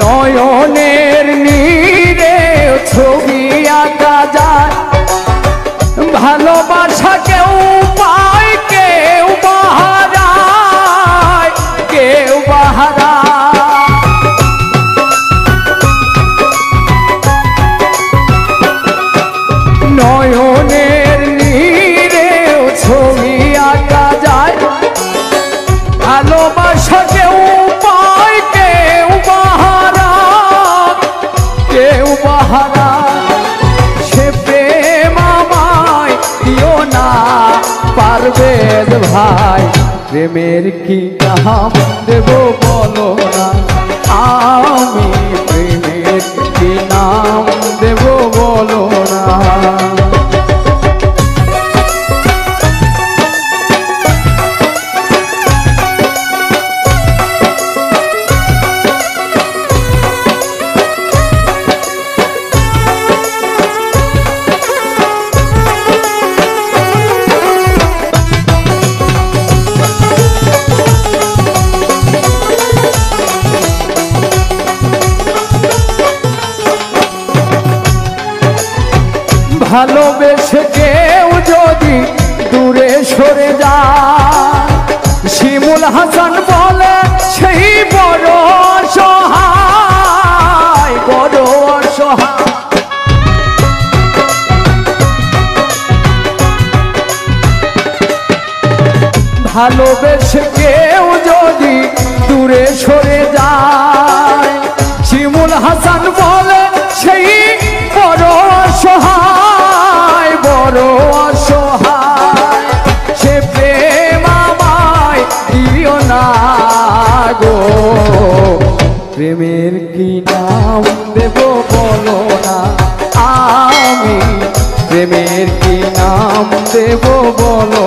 নয়নের নীরে ছবি আঁকা যায়, ভালোবাসা কেউ পায় কেউ বাহারায়, কেউ বাহারায়। নয়নের নীরে ছবি আঁকা যায়, ভালোবাসা কেউ পায় কেউ বাহারায়, কেউ বাহারায়। সে প্রেম আমায় দিও না পারভেজ ভাই, প্রেমের কি নাম দেব বলো না, আমি প্রেমের কি নাম দেব বলো না। ভালোবেসে কেউ যদি দূরে সরে যায়, শিমুল হাসান বলে সেই বড় অসহায়, বড় অসহায়। ভালোবেসে কেউ যদি দূরে সরে যায়, শিমুল হাসান বলে সেই বড় অসহায়, বড় অসহায়। সে প্রেম আমায় দিও না গো, প্রেমের কি নাম দেব বলো না, আমি প্রেমের কি নাম দেব বলো